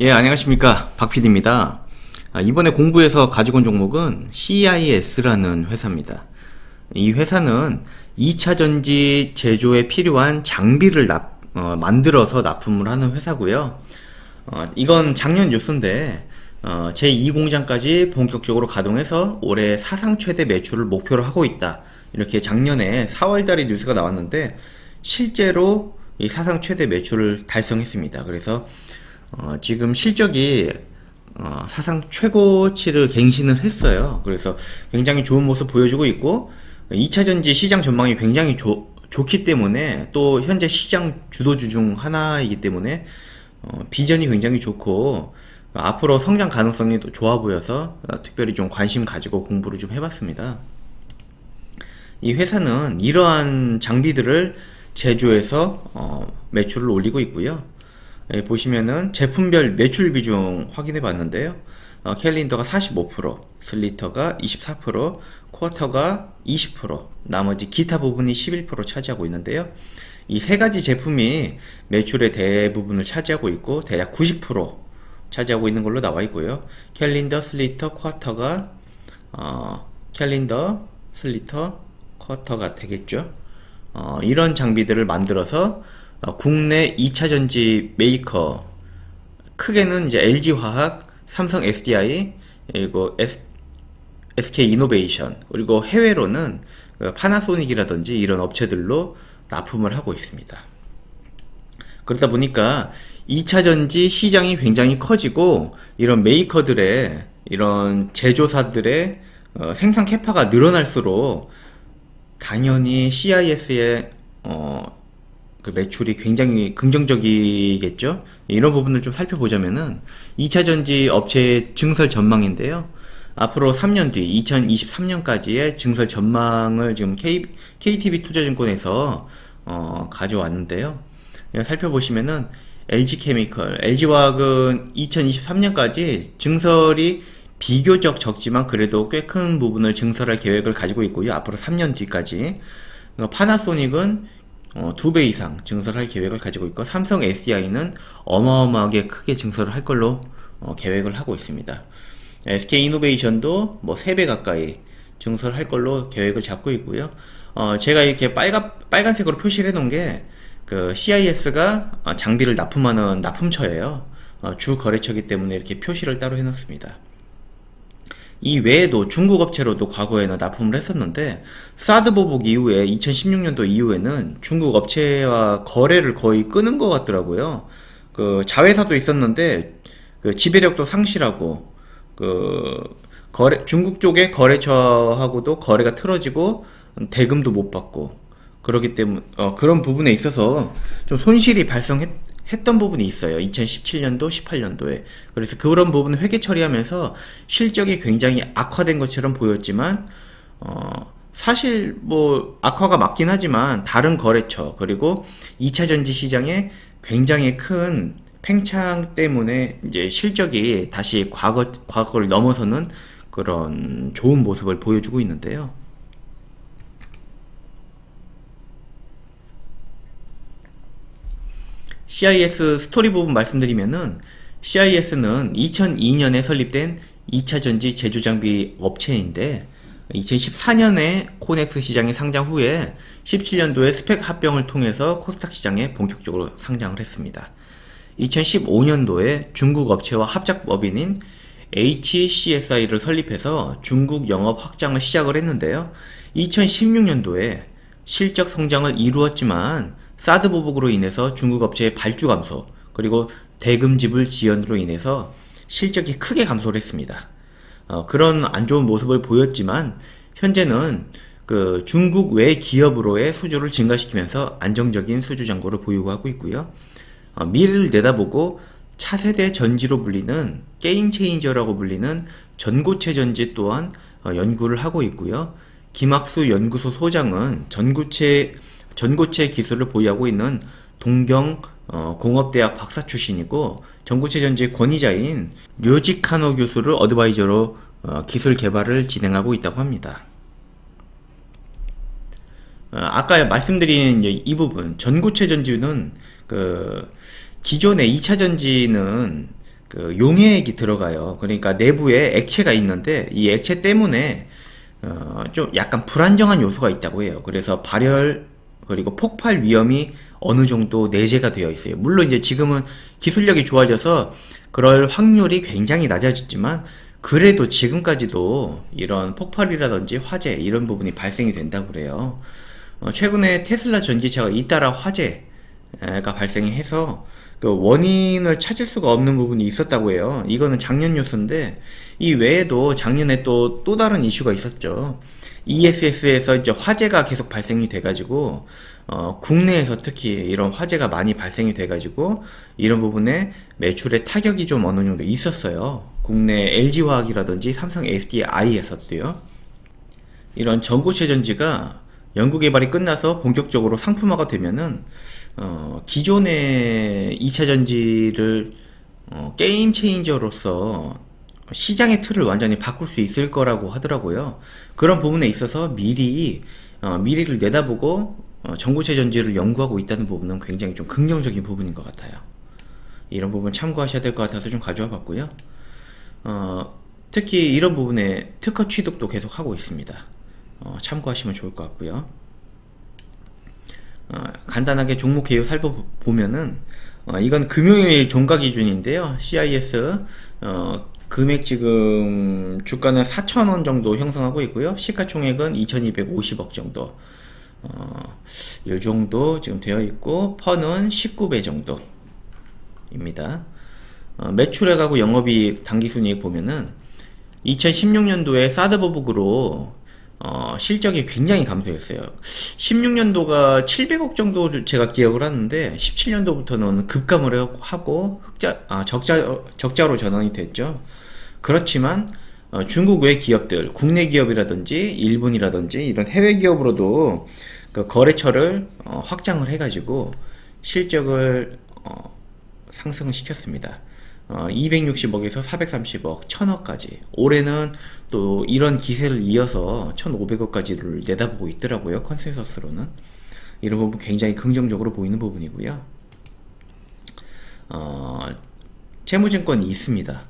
예, 안녕하십니까. 박PD입니다. 이번에 공부해서 가지고 온 종목은 CIS라는 회사입니다. 이 회사는 2차전지 제조에 필요한 장비를 만들어서 납품을 하는 회사고요. 이건 작년 뉴스인데 제2공장까지 본격적으로 가동해서 올해 사상 최대 매출을 목표로 하고 있다. 이렇게 작년에 4월달에 뉴스가 나왔는데 실제로 이 사상 최대 매출을 달성했습니다. 그래서 지금 실적이 사상 최고치를 갱신을 했어요. 그래서 굉장히 좋은 모습 보여주고 있고 2차전지 시장 전망이 굉장히 좋기 때문에 또 현재 시장 주도주 중 하나이기 때문에 비전이 굉장히 좋고 앞으로 성장 가능성이 또 좋아 보여서 특별히 좀 관심 가지고 공부를 좀 해봤습니다. 이 회사는 이러한 장비들을 제조해서 매출을 올리고 있고요. 보시면은 제품별 매출 비중 확인해 봤는데요. 캘린더가 45%, 슬리터가 24%, 쿼터가 20%, 나머지 기타 부분이 11% 차지하고 있는데요. 이 세 가지 제품이 매출의 대부분을 차지하고 있고 대략 90% 차지하고 있는 걸로 나와 있고요. 캘린더, 슬리터, 쿼터가 캘린더, 슬리터, 쿼터가 되겠죠. 이런 장비들을 만들어서 국내 2차전지 메이커 크게는 이제 LG화학, 삼성 SDI, 그리고 SK이노베이션, 그리고 해외로는 파나소닉이라든지 이런 업체들로 납품을 하고 있습니다. 그러다 보니까 2차전지 시장이 굉장히 커지고 이런 메이커들의 이런 제조사들의 생산 캐파가 늘어날수록 당연히 CIS의 그 매출이 굉장히 긍정적이겠죠. 이런 부분을 좀 살펴보자면은 2차전지 업체의 증설 전망인데요. 앞으로 3년 뒤 2023년까지의 증설 전망을 지금 KTB 투자증권에서 가져왔는데요. 살펴보시면은 LG케미컬, LG화학은 2023년까지 증설이 비교적 적지만 그래도 꽤 큰 부분을 증설할 계획을 가지고 있고요. 앞으로 3년 뒤까지. 파나소닉은 2배 이상 증설할 계획을 가지고 있고 삼성 SDI는 어마어마하게 크게 증설을 할 걸로 계획을 하고 있습니다. SK이노베이션도 뭐 3배 가까이 증설할 걸로 계획을 잡고 있고요. 제가 이렇게 빨간색으로 표시를 해놓은 게 그 CIS가 장비를 납품하는 납품처예요. 주 거래처이기 때문에 이렇게 표시를 따로 해놨습니다. 이 외에도 중국 업체로도 과거에는 납품을 했었는데 사드 보복 이후에 2016년도 이후에는 중국 업체와 거래를 거의 끊은 것 같더라고요. 그 자회사도 있었는데 그 지배력도 상실하고 중국 쪽의 거래처하고도 거래가 틀어지고 대금도 못 받고 그렇기 때문에 그런 부분에 있어서 좀 손실이 발생했던 부분이 있어요. 2017년도, 18년도에. 그래서 그런 부분을 회계 처리하면서 실적이 굉장히 악화된 것처럼 보였지만 사실 뭐 악화가 맞긴 하지만 다른 거래처 그리고 2차전지 시장에 굉장히 큰 팽창 때문에 이제 실적이 다시 과거를 넘어서는 그런 좋은 모습을 보여주고 있는데요. CIS 스토리 부분 말씀드리면은 CIS는 2002년에 설립된 2차전지 제조장비 업체인데 2014년에 코넥스 시장에 상장 후에 17년도에 스펙 합병을 통해서 코스닥 시장에 본격적으로 상장을 했습니다. 2015년도에 중국 업체와 합작법인인 HCSI를 설립해서 중국 영업 확장을 시작을 했는데요. 2016년도에 실적 성장을 이루었지만 사드 보복으로 인해서 중국 업체의 발주 감소 그리고 대금 지불 지연으로 인해서 실적이 크게 감소를 했습니다. 그런 안 좋은 모습을 보였지만 현재는 그 중국 외 기업으로의 수주를 증가시키면서 안정적인 수주 잔고를 보유하고 있고요. 미래를 내다보고 차세대 전지로 불리는 게임 체인저라고 불리는 전고체 전지 또한 연구를 하고 있고요. 김학수 연구소 소장은 전고체 기술을 보유하고 있는 동경 공업대학 박사 출신이고 전고체 전지의 권위자인 류지카노 교수를 어드바이저로 기술 개발을 진행하고 있다고 합니다. 아까 말씀드린 이 부분 전고체 전지는 기존의 2차 전지는 그 용해액이 들어가요. 그러니까 내부에 액체가 있는데 이 액체 때문에 좀 약간 불안정한 요소가 있다고 해요. 그래서 발열 그리고 폭발 위험이 어느 정도 내재가 되어 있어요. 물론 이제 지금은 기술력이 좋아져서 그럴 확률이 굉장히 낮아졌지만 그래도 지금까지도 이런 폭발이라든지 화재 이런 부분이 발생이 된다고 그래요. 최근에 테슬라 전기차가 잇따라 화재가 발생해서 그 원인을 찾을 수가 없는 부분이 있었다고 해요. 이거는 작년 뉴스인데 이 외에도 작년에 또 다른 이슈가 있었죠. ESS에서 이제 화재가 계속 발생이 돼가지고 국내에서 특히 이런 화재가 많이 발생이 돼가지고 이런 부분에 매출에 타격이 좀 어느 정도 있었어요. 국내 LG화학이라든지 삼성 SDI에서도요. 이런 전고체 전지가 연구 개발이 끝나서 본격적으로 상품화가 되면은 기존의 2차 전지를 게임 체인저로서 시장의 틀을 완전히 바꿀 수 있을 거라고 하더라고요. 그런 부분에 있어서 미래를 내다보고 전고체 전지를 연구하고 있다는 부분은 굉장히 좀 긍정적인 부분인 것 같아요. 이런 부분 참고하셔야 될 것 같아서 좀 가져와 봤고요. 특히 이런 부분에 특허 취득도 계속 하고 있습니다. 참고하시면 좋을 것 같고요. 간단하게 종목 개요 살펴보면은 이건 금요일 종가 기준인데요. CIS 금액 지금 주가는 4,000원 정도 형성하고 있고요. 시가총액은 2,250억 정도 이 정도 지금 되어 있고 펀은 19배 정도입니다. 매출액하고 영업이익 당기순이익 보면은 2016년도에 사드 보복으로 실적이 굉장히 감소했어요. 16년도가 700억 정도 제가 기억을 하는데 17년도부터는 급감을 하고 적자로 전환이 됐죠. 그렇지만 중국 외 기업들, 국내 기업이라든지 일본이라든지 이런 해외 기업으로도 그 거래처를 확장을 해가지고 실적을 상승을 시켰습니다. 260억에서 430억, 1000억까지. 올해는 또 이런 기세를 이어서 1500억까지를 내다보고 있더라고요. 컨센서스로는. 이런 부분 굉장히 긍정적으로 보이는 부분이고요. 채무증권이 있습니다.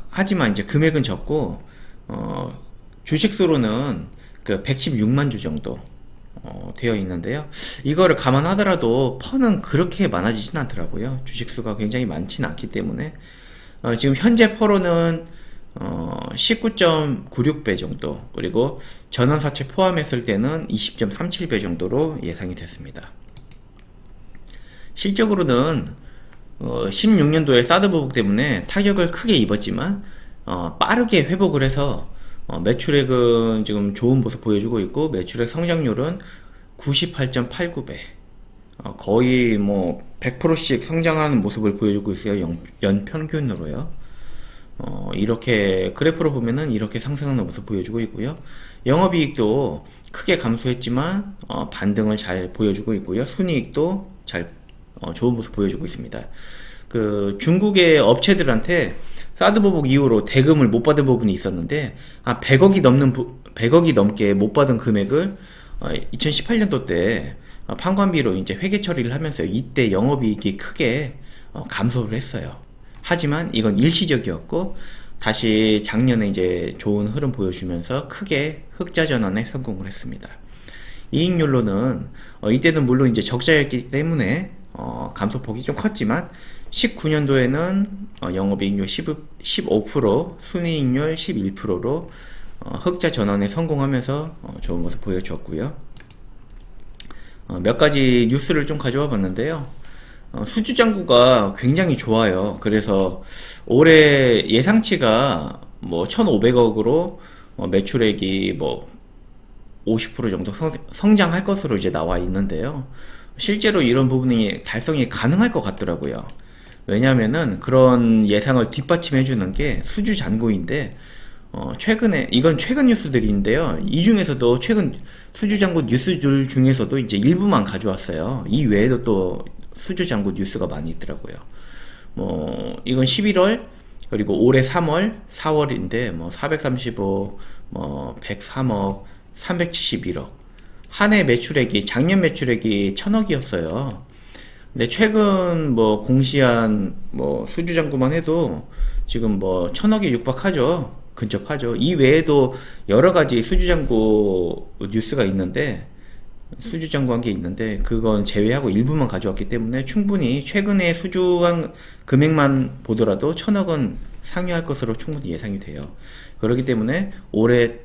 하지만 이제 금액은 적고, 주식수로는 그 116만 주 정도 되어 있는데요. 이거를 감안하더라도 펀은 그렇게 많아지진 않더라고요. 주식수가 굉장히 많지는 않기 때문에 지금 현재 퍼로는 19.96배 정도, 그리고 전환사채 포함했을 때는 20.37배 정도로 예상이 됐습니다. 실적으로는 16년도에 사드 보복 때문에 타격을 크게 입었지만 빠르게 회복을 해서 매출액은 지금 좋은 모습 보여주고 있고 매출액 성장률은 98.89배 거의 뭐 100%씩 성장하는 모습을 보여주고 있어요. 연평균으로요. 이렇게 그래프로 보면은 이렇게 상승하는 모습 보여주고 있고요. 영업이익도 크게 감소했지만 반등을 잘 보여주고 있고요. 순이익도 잘 좋은 모습 보여주고 있습니다. 그 중국의 업체들한테 사드 보복 이후로 대금을 못 받은 부분이 있었는데 100억이 넘게 못 받은 금액을 2018년도 때 판관비로 이제 회계 처리를 하면서 이때 영업이익이 크게 감소를 했어요. 하지만 이건 일시적이었고 다시 작년에 이제 좋은 흐름 보여주면서 크게 흑자 전환에 성공을 했습니다. 이익률로는 이때는 물론 이제 적자였기 때문에 감소폭이 좀 컸지만 19년도에는 영업이익률 15%, 순이익률 11%로 흑자 전환에 성공하면서 좋은 모습 보여주었고요. 몇 가지 뉴스를 좀 가져와 봤는데요. 수주장구가 굉장히 좋아요. 그래서 올해 예상치가 뭐 1,500억으로 매출액이 뭐 50% 정도 성장할 것으로 이제 나와 있는데요. 실제로 이런 부분이 달성이 가능할 것 같더라고요. 왜냐하면은 그런 예상을 뒷받침해 주는 게 수주 잔고인데 최근에 이건 최근 뉴스들인데요. 이 중에서도 최근 수주 잔고 뉴스들 중에서도 이제 일부만 가져왔어요. 이 외에도 또 수주 잔고 뉴스가 많이 있더라고요. 뭐 이건 11월 그리고 올해 3월, 4월인데 뭐 435, 뭐 103억, 371억. 한 해 매출액이 작년 매출액이 1000억이었어요. 근데 최근 뭐 공시한 뭐 수주 잔고만 해도 지금 뭐 천억에 육박하죠. 근접하죠. 이 외에도 여러 가지 수주 잔고 뉴스가 있는데 수주 잔고한 게 있는데 그건 제외하고 일부만 가져왔기 때문에 충분히 최근에 수주한 금액만 보더라도 천억은 상회할 것으로 충분히 예상이 돼요. 그렇기 때문에 올해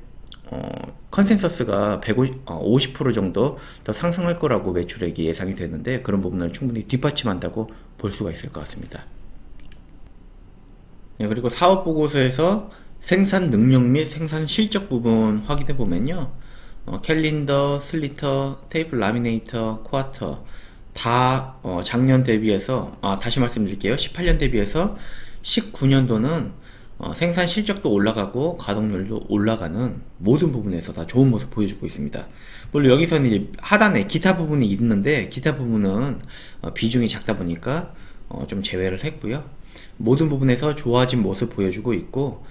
컨센서스가 50% 정도 더 상승할 거라고 매출액이 예상이 되는데 그런 부분을 충분히 뒷받침한다고 볼 수가 있을 것 같습니다. 네, 그리고 사업보고서에서 생산 능력 및 생산 실적 부분 확인해 보면요. 캘린더, 슬리터, 테이프 라미네이터, 쿼터 다 작년 대비해서 다시 말씀드릴게요. 18년 대비해서 19년도는 생산 실적도 올라가고 가동률도 올라가는 모든 부분에서 다 좋은 모습 보여주고 있습니다. 물론 여기서는 이제 하단에 기타 부분이 있는데 기타 부분은 비중이 작다 보니까 좀 제외를 했고요. 모든 부분에서 좋아진 모습 보여주고 있고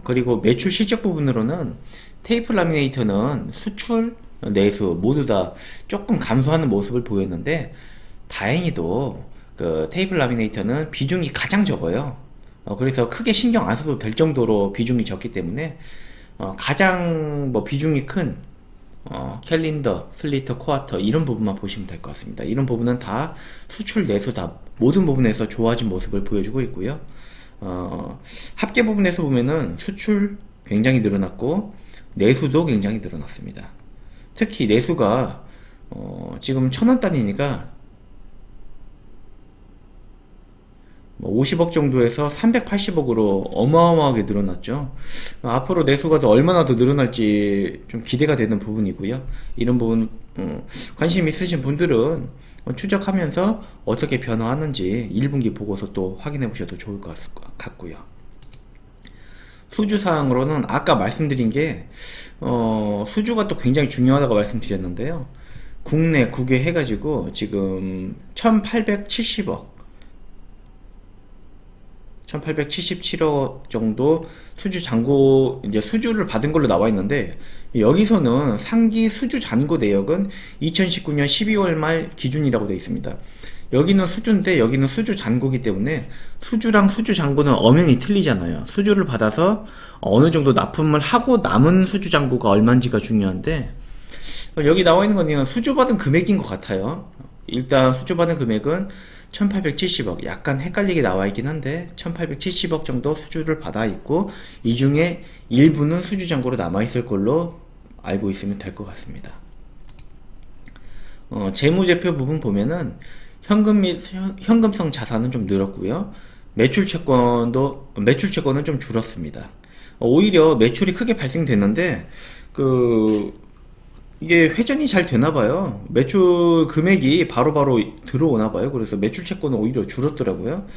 그리고 매출 실적 부분으로는 테이프 라미네이터는 수출, 내수 모두 다 조금 감소하는 모습을 보였는데 다행히도 그 테이프 라미네이터는 비중이 가장 적어요. 그래서 크게 신경 안 써도 될 정도로 비중이 적기 때문에 가장 뭐 비중이 큰 캘린더, 슬리터, 쿼터 이런 부분만 보시면 될 것 같습니다. 이런 부분은 다 수출, 내수 다 모든 부분에서 좋아진 모습을 보여주고 있고요. 합계 부분에서 보면은 수출 굉장히 늘어났고 내수도 굉장히 늘어났습니다. 특히 내수가 지금 1000원 단위니까 50억 정도에서 380억으로 어마어마하게 늘어났죠. 앞으로 내수가 더 얼마나 더 늘어날지 좀 기대가 되는 부분이고요. 이런 부분 관심 있으신 분들은 추적하면서 어떻게 변화하는지 1분기 보고서 또 확인해 보셔도 좋을 것 같고요. 수주사항으로는 아까 말씀드린 게 수주가 또 굉장히 중요하다고 말씀드렸는데요. 국내 국외 해가지고 지금 1877억 정도 수주 잔고 이제 수주를 받은 걸로 나와 있는데 여기서는 상기 수주 잔고 내역은 2019년 12월 말 기준이라고 되어 있습니다. 여기는 수주인데 여기는 수주 잔고기 때문에 수주랑 수주 잔고는 엄연히 틀리잖아요. 수주를 받아서 어느 정도 납품을 하고 남은 수주 잔고가 얼마인지가 중요한데 여기 나와 있는 건 그냥 수주 받은 금액인 것 같아요. 일단 수주 받은 금액은 1870억 약간 헷갈리게 나와 있긴 한데 1870억 정도 수주를 받아 있고 이 중에 일부는 수주 잔고로 남아 있을 걸로 알고 있으면 될 것 같습니다. 재무제표 부분 보면은 현금 및 현금성 자산은 좀 늘었고요. 매출 채권은 좀 줄었습니다. 오히려 매출이 크게 발생됐는데 이게 회전이 잘 되나봐요. 매출 금액이 바로바로 들어오나봐요. 그래서 매출 채권은 오히려 줄었더라고요.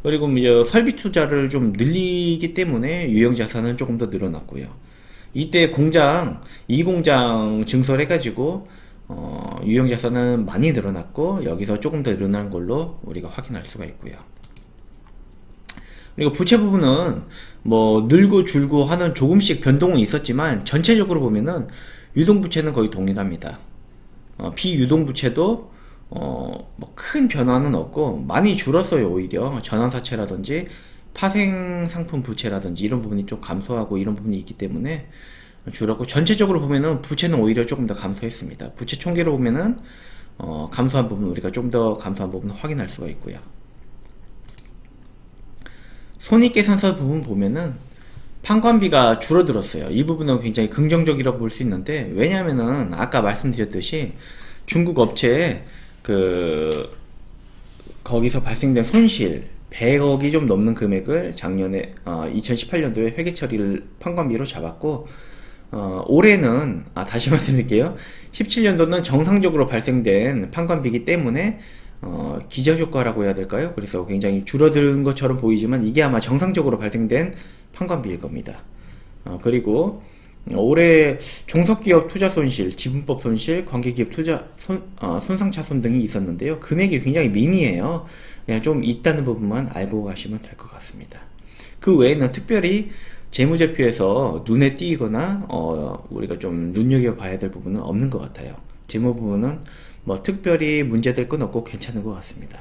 그리고 이제 설비 투자를 좀 늘리기 때문에 유형자산은 조금 더 늘어났고요. 이때 이 공장 증설해가지고 유형자산은 많이 늘어났고 여기서 조금 더 늘어난 걸로 우리가 확인할 수가 있고요. 그리고 부채 부분은 뭐 늘고 줄고 하는 조금씩 변동은 있었지만 전체적으로 보면은 유동부채는 거의 동일합니다. 비유동부채도 뭐 큰 변화는 없고 많이 줄었어요. 오히려 전환사채라든지 파생상품 부채라든지 이런 부분이 좀 감소하고 이런 부분이 있기 때문에 줄었고 전체적으로 보면은 부채는 오히려 조금 더 감소했습니다. 부채 총계로 보면은 감소한 부분 우리가 좀 더 감소한 부분을 확인할 수가 있고요. 손익계산서 부분 보면은 판관비가 줄어들었어요. 이 부분은 굉장히 긍정적이라고 볼 수 있는데 왜냐하면은 아까 말씀드렸듯이 중국 업체에 거기서 발생된 손실 100억이 좀 넘는 금액을 작년에 2018년도에 회계 처리를 판관비로 잡았고 올해는 다시 말씀드릴게요. 17년도는 정상적으로 발생된 판관비이기 때문에 기저효과라고 해야 될까요? 그래서 굉장히 줄어든 것처럼 보이지만 이게 아마 정상적으로 발생된 판관비일 겁니다. 그리고 올해 종속기업 투자 손실, 지분법 손실, 관계기업 투자 손상차손 등이 있었는데요. 금액이 굉장히 미미해요. 그냥 좀 있다는 부분만 알고 가시면 될 것 같습니다. 그 외에는 특별히 재무제표에서 눈에 띄거나 우리가 좀 눈여겨봐야 될 부분은 없는 것 같아요. 재무 부분은 뭐 특별히 문제될 건 없고 괜찮은 것 같습니다.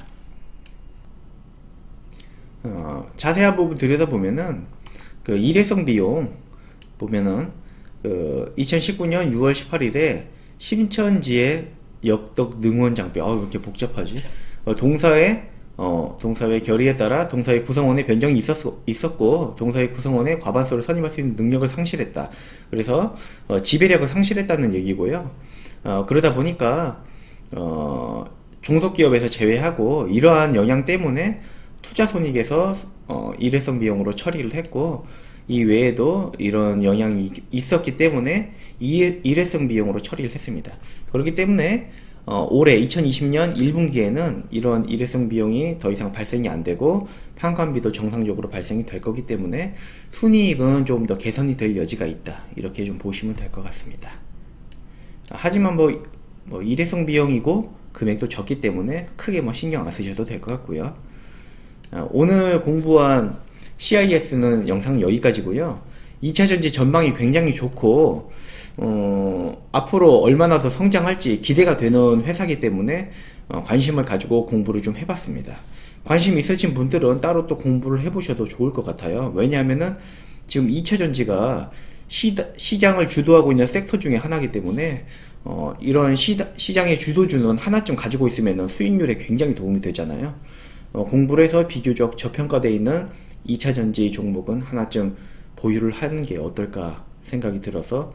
자세한 부분 들여다보면은 그 일회성 비용 보면은 그 2019년 6월 18일에 심천지의 역덕 능원 장비, 왜 이렇게 복잡하지? 동사의 결의에 따라 동사의 구성원의 변경이 있었고 동사의 구성원의 과반수를 선임할 수 있는 능력을 상실했다. 그래서 지배력을 상실했다는 얘기고요. 그러다 보니까 종속기업에서 제외하고 이러한 영향 때문에 투자손익에서 일회성 비용으로 처리를 했고, 이 외에도 이런 영향이 있었기 때문에 일회성 비용으로 처리를 했습니다. 그렇기 때문에 올해 2020년 1분기에는 이런 일회성 비용이 더 이상 발생이 안 되고 판관비도 정상적으로 발생이 될 거기 때문에 순이익은 좀 더 개선이 될 여지가 있다, 이렇게 좀 보시면 될 것 같습니다. 하지만 뭐 일회성 비용이고 금액도 적기 때문에 크게 뭐 신경 안 쓰셔도 될 것 같고요. 오늘 공부한 CIS는 영상은 여기까지고요. 2차전지 전망이 굉장히 좋고 앞으로 얼마나 더 성장할지 기대가 되는 회사이기 때문에 관심을 가지고 공부를 좀 해봤습니다. 관심 있으신 분들은 따로 또 공부를 해보셔도 좋을 것 같아요. 왜냐하면은 지금 2차전지가 시장을 주도하고 있는 섹터 중에 하나이기 때문에 이런 시장의 주도주는 하나쯤 가지고 있으면 수익률에 굉장히 도움이 되잖아요. 공부를 해서 비교적 저평가되어 있는 2차전지 종목은 하나쯤 보유를 하는 게 어떨까 생각이 들어서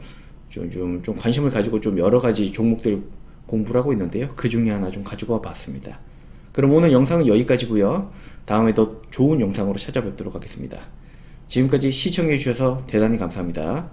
좀 관심을 가지고 좀 여러가지 종목들 공부를 하고 있는데요. 그 중에 하나 좀 가지고 와 봤습니다. 그럼 오늘 영상은 여기까지고요. 다음에 더 좋은 영상으로 찾아뵙도록 하겠습니다. 지금까지 시청해 주셔서 대단히 감사합니다.